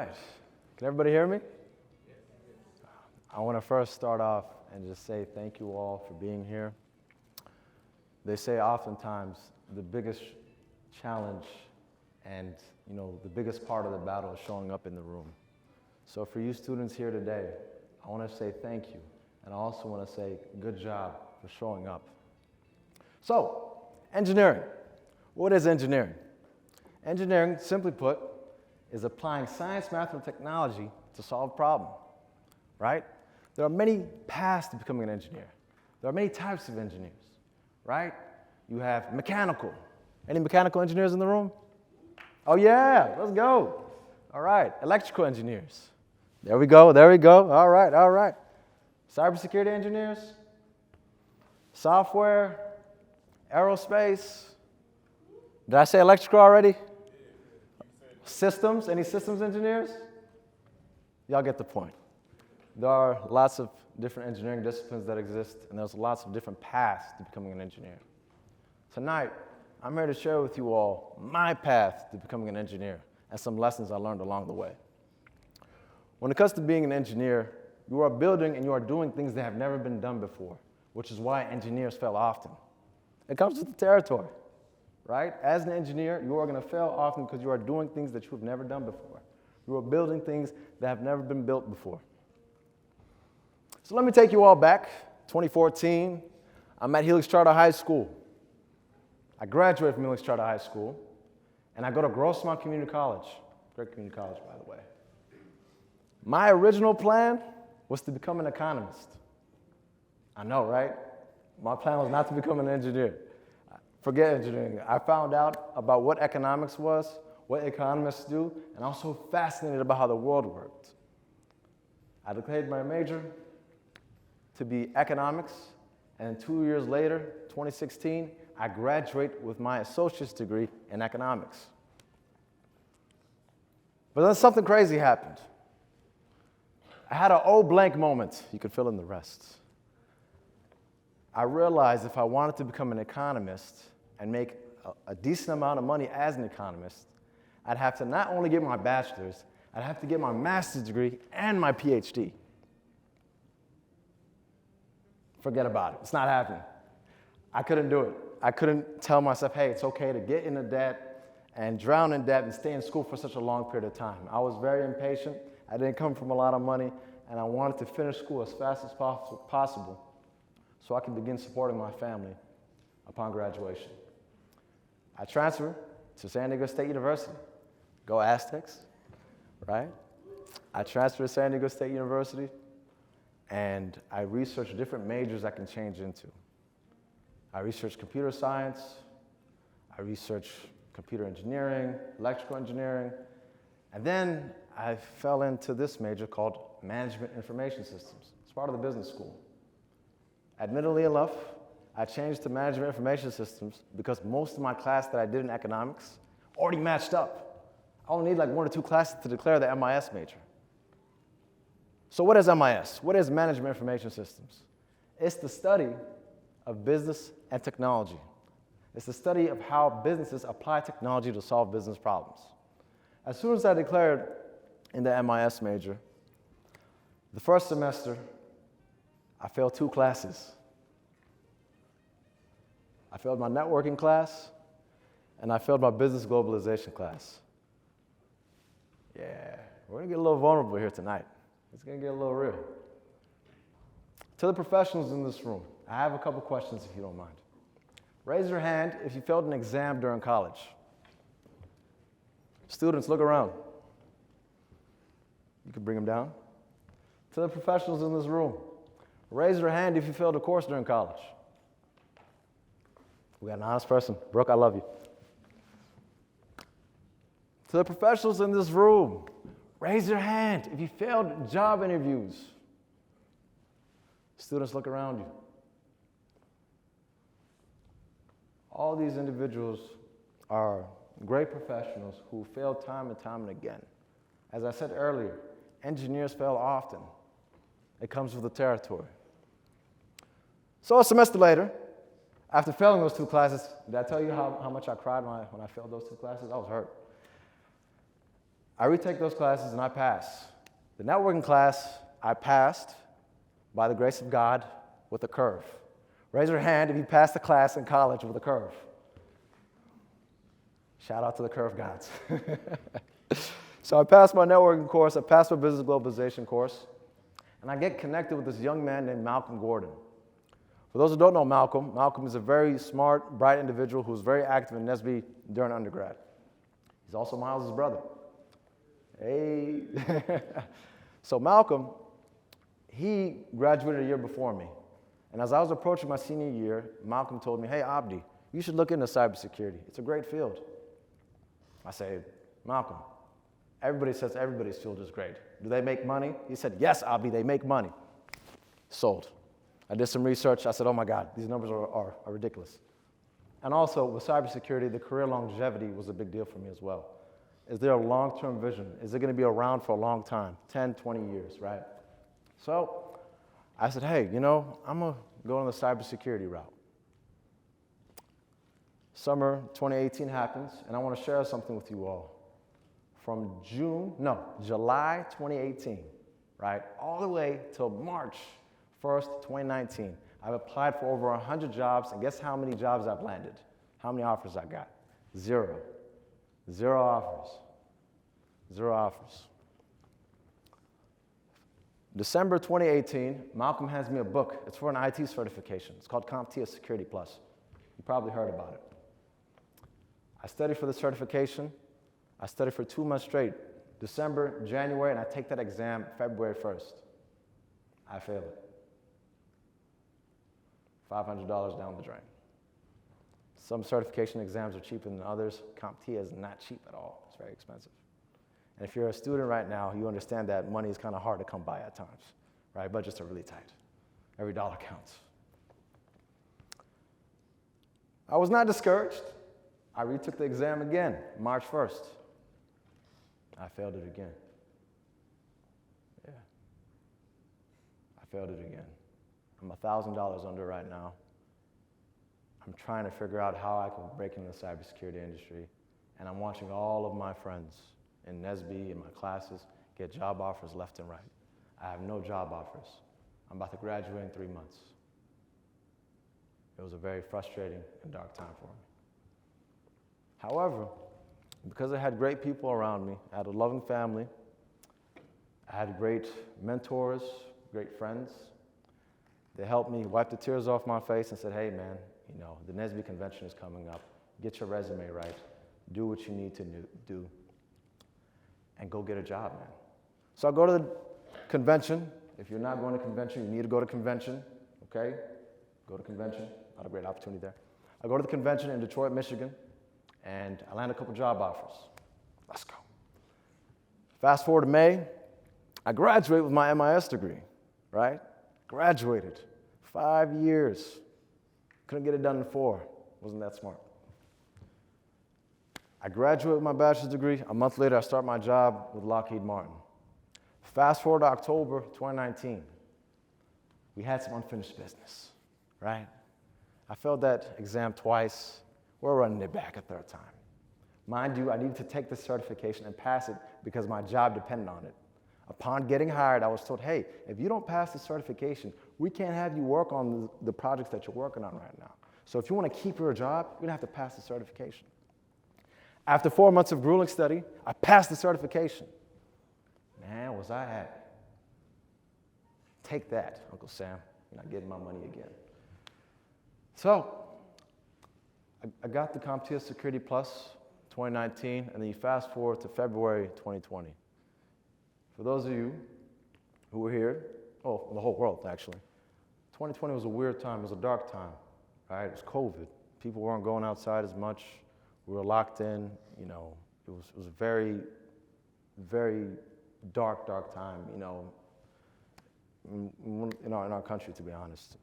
right. Can everybody hear me? I want to first start off and just say thank you all for being here. They say oftentimes the biggest challenge and the biggest part of the battle is showing up in the room. So for you students here today, I want to say thank you. And I also want to say good job for showing up. So, engineering. What is engineering? Engineering, simply put, is applying science, math, and technology to solve a problem, right? There are many paths to becoming an engineer. There are many types of engineers, right? You have mechanical. Any mechanical engineers in the room? Oh yeah, let's go. All right, electrical engineers. There we go. All right. Cybersecurity engineers, software, aerospace. Did I say electrical already? Systems, any systems engineers? Y'all get the point. There are lots of different engineering disciplines that exist, and there's lots of different paths to becoming an engineer. Tonight, I'm here to share with you all my path to becoming an engineer and some lessons I learned along the way. When it comes to being an engineer, you are building and you are doing things that have never been done before, which is why engineers fail often. It comes with the territory. Right? As an engineer, you are going to fail often because you are doing things that you have never done before. You are building things that have never been built before. So let me take you all back. 2014, I'm at Helix Charter High School. I graduated from Helix Charter High School, and I go to Grossmont Community College. Great community college, by the way. My original plan was to become an economist. I know, right? My plan was not to become an engineer. Forget engineering. I found out about what economics was, what economists do, and I was so fascinated about how the world worked. I declared my major to be economics, and 2 years later, 2016, I graduate with my associate's degree in economics. But then something crazy happened. I had an oh blank moment. You could fill in the rest. I realized if I wanted to become an economist and make a decent amount of money as an economist, I'd have to not only get my bachelor's, I'd have to get my master's degree and my PhD. Forget about it. It's not happening. I couldn't do it. I couldn't tell myself, hey, it's okay to get into debt and drown in debt and stay in school for such a long period of time. I was very impatient. I didn't come from a lot of money, and I wanted to finish school as fast as possible so I could begin supporting my family upon graduation. I transferred to San Diego State University. Go Aztecs, right? I transferred to San Diego State University, and I researched different majors I can change into. I researched computer science, I researched computer engineering, electrical engineering, and then I fell into this major called Management Information Systems. It's part of the business school. Admittedly enough, I changed to Management Information Systems because most of my class that I did in economics already matched up. I only need like 1 or 2 classes to declare the MIS major. So what is MIS? What is Management Information Systems? It's the study of business and technology. It's the study of how businesses apply technology to solve business problems. As soon as I declared in the MIS major, the first semester, I failed 2 classes. I failed my networking class, and I failed my business globalization class. Yeah, we're gonna get a little vulnerable here tonight. It's gonna get a little real. To the professionals in this room, I have a couple questions if you don't mind. Raise your hand if you failed an exam during college. Students, look around. You can bring them down. To the professionals in this room, raise your hand if you failed a course during college. We got an honest person. Brooke, I love you. To the professionals in this room, raise your hand if you failed job interviews. Students, look around you. All these individuals are great professionals who fail time and time and again. As I said earlier, engineers fail often. It comes with the territory. So a semester later, after failing those 2 classes, did I tell you how much I cried when I failed those 2 classes? I was hurt. I retake those classes and I pass. The networking class, I passed by the grace of God with a curve. Raise your hand if you passed the class in college with a curve. Shout out to the curve gods. So I passed my networking course, I passed my business globalization course, and I get connected with this young man named Malcolm Gordon. For those who don't know Malcolm, Malcolm is a very smart, bright individual who's very active in NSBE during undergrad. He's also Miles' brother. Hey. So Malcolm, he graduated a year before me. And as I was approaching my senior year, Malcolm told me, hey, Abdi, you should look into cybersecurity. It's a great field. I said, Malcolm, everybody says everybody's field is great. Do they make money? He said, yes, Abdi, they make money. Sold. I did some research. I said, oh my God, these numbers are ridiculous. And also, with cybersecurity, the career longevity was a big deal for me as well. Is there a long-term vision? Is it going to be around for a long time, 10, 20 years, right? So I said, hey, I'm going to go on the cybersecurity route. Summer 2018 happens, and I want to share something with you all. From July 2018, right, all the way till March 1st, 2019, I've applied for over 100 jobs, and guess how many jobs I've landed? How many offers I got? Zero. Zero offers. Zero offers. December 2018, Malcolm hands me a book. It's for an IT certification. It's called CompTIA Security Plus. You probably heard about it. I studied for the certification. I studied for 2 months straight, December, January, and I take that exam February 1st. I fail it. $500 down the drain. Some certification exams are cheaper than others. CompTIA is not cheap at all. It's very expensive. And if you're a student right now, you understand that money is kind of hard to come by at times, right? Budgets are really tight. Every dollar counts. I was not discouraged. I retook the exam again, March 1st. I failed it again. Yeah. I failed it again. I'm $1,000 under right now. I'm trying to figure out how I can break into the cybersecurity industry. And I'm watching all of my friends in NSBE, in my classes, get job offers left and right. I have no job offers. I'm about to graduate in 3 months. It was a very frustrating and dark time for me. However, because I had great people around me, I had a loving family, I had great mentors, great friends. They helped me wipe the tears off my face and said, hey man, the NSBE convention is coming up. Get your resume right. Do what you need to do. And go get a job, man. So I go to the convention. If you're not going to convention, you need to go to convention, okay? Go to convention. Not a great opportunity there. I go to the convention in Detroit, Michigan, and I land a couple job offers. Let's go. Fast forward to May, I graduate with my MIS degree, right? Graduated. 5 years. Couldn't get it done in 4. Wasn't that smart. I graduate with my bachelor's degree. A month later, I start my job with Lockheed Martin. Fast forward to October 2019. We had some unfinished business, right? I failed that exam twice. We're running it back a third time. Mind you, I needed to take this certification and pass it because my job depended on it. Upon getting hired, I was told, hey, if you don't pass the certification, we can't have you work on the projects that you're working on right now. So if you want to keep your job, you're going to have to pass the certification. After 4 months of grueling study, I passed the certification. Man, was I happy. Take that, Uncle Sam. You're not getting my money again. So I got the CompTIA Security Plus 2019, and then you fast forward to February 2020. For those of you who were here, the whole world actually, 2020 was a weird time. It was a dark time, right? It was COVID. People weren't going outside as much. We were locked in. It was a very, very dark time. In our country, to be honest,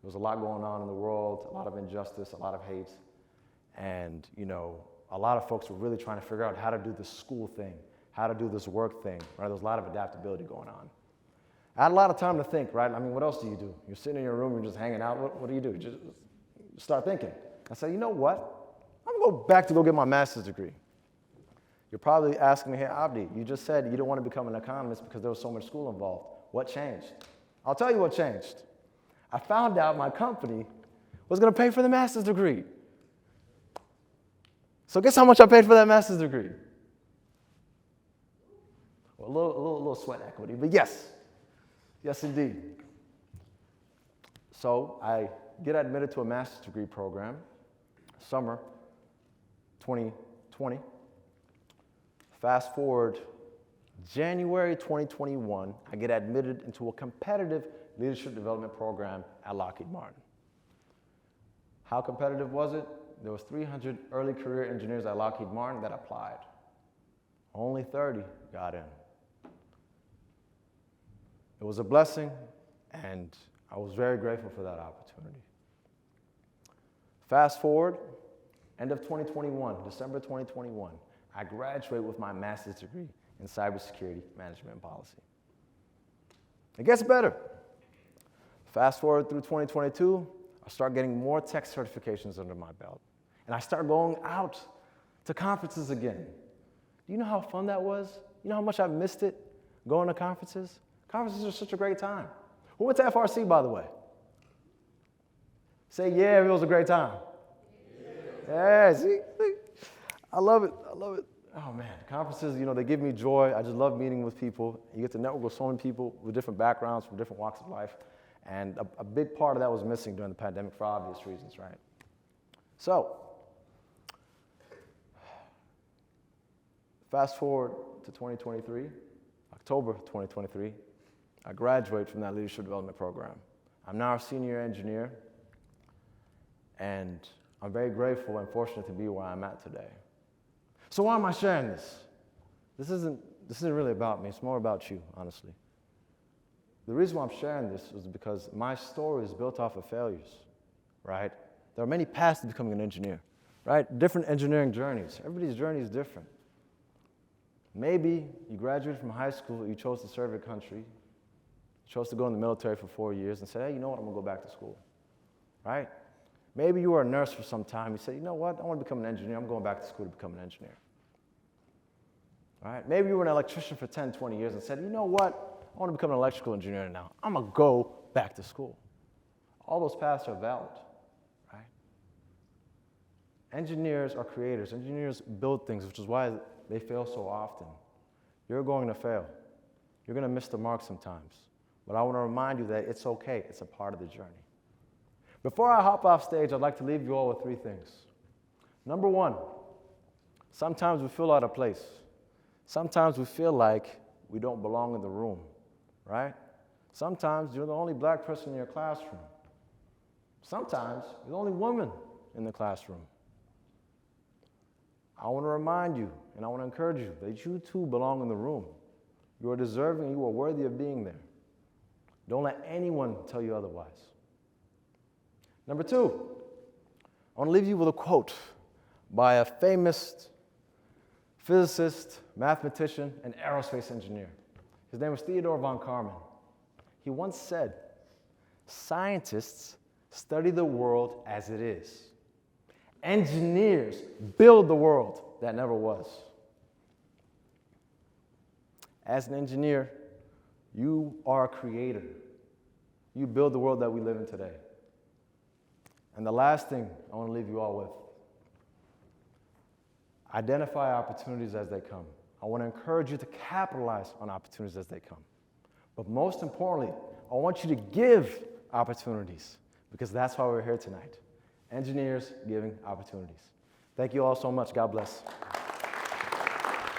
there was a lot going on in the world, a lot of injustice, a lot of hate, and a lot of folks were really trying to figure out how to do this school thing, how to do this work thing. Right? There was a lot of adaptability going on. I had a lot of time to think. Right? I mean, what else do you do? You're sitting in your room, you're just hanging out. What do you do? Just start thinking. I said, you know what? I'm going to go back to go get my master's degree. You're probably asking me, hey, Abdi, you just said you didn't want to become an economist because there was so much school involved. What changed? I'll tell you what changed. I found out my company was going to pay for the master's degree. So guess how much I paid for that master's degree? Well, a little sweat equity, but yes. Yes, indeed. So I get admitted to a master's degree program, summer 2020. Fast forward, January 2021, I get admitted into a competitive leadership development program at Lockheed Martin. How competitive was it? There was 300 early career engineers at Lockheed Martin that applied. Only 30 got in. It was a blessing, and I was very grateful for that opportunity. Fast forward, end of 2021, December 2021, I graduate with my master's degree in cybersecurity management and policy. It gets better. Fast forward through 2022, I start getting more tech certifications under my belt. And I start going out to conferences again. Do you know how fun that was? You know how much I've missed it going to conferences? Conferences are such a great time. Who went to FRC, by the way? Say, yeah, it was a great time. Yeah, see? I love it. I love it. Oh, man. Conferences, they give me joy. I just love meeting with people. You get to network with so many people with different backgrounds, from different walks of life. And a big part of that was missing during the pandemic for obvious reasons, right? So, fast forward to 2023, October 2023, I graduate from that leadership development program. I'm now a senior engineer, and I'm very grateful and fortunate to be where I'm at today. So why am I sharing this? This isn't really about me. It's more about you, honestly. The reason why I'm sharing this is because my story is built off of failures, right? There are many paths to becoming an engineer, right? Different engineering journeys. Everybody's journey is different. Maybe you graduated from high school, you chose to serve your country, you chose to go in the military for 4 years and said, hey, you know what, I'm going to go back to school, right? Maybe you were a nurse for some time. You said, you know what, I want to become an engineer. I'm going back to school to become an engineer. All right? Maybe you were an electrician for 10, 20 years and said, you know what, I want to become an electrical engineer now. I'm going to go back to school. All those paths are valid, right? Engineers are creators. Engineers build things, which is why they fail so often. You're going to fail. You're going to miss the mark sometimes. But I want to remind you that it's okay. It's a part of the journey. Before I hop off stage, I'd like to leave you all with 3 things. Number 1, sometimes we feel out of place. Sometimes we feel like we don't belong in the room, right? Sometimes you're the only black person in your classroom. Sometimes you're the only woman in the classroom. I want to remind you, and I want to encourage you, that you too belong in the room. You are deserving, you are worthy of being there. Don't let anyone tell you otherwise. Number 2, I want to leave you with a quote by a famous physicist, mathematician, and aerospace engineer. His name was Theodore von Karman. He once said, scientists study the world as it is. Engineers build the world that never was. As an engineer, you are a creator. You build the world that we live in today. And the last thing I want to leave you all with, identify opportunities as they come. I want to encourage you to capitalize on opportunities as they come. But most importantly, I want you to give opportunities, because that's why we're here tonight. Engineers giving opportunities. Thank you all so much. God bless.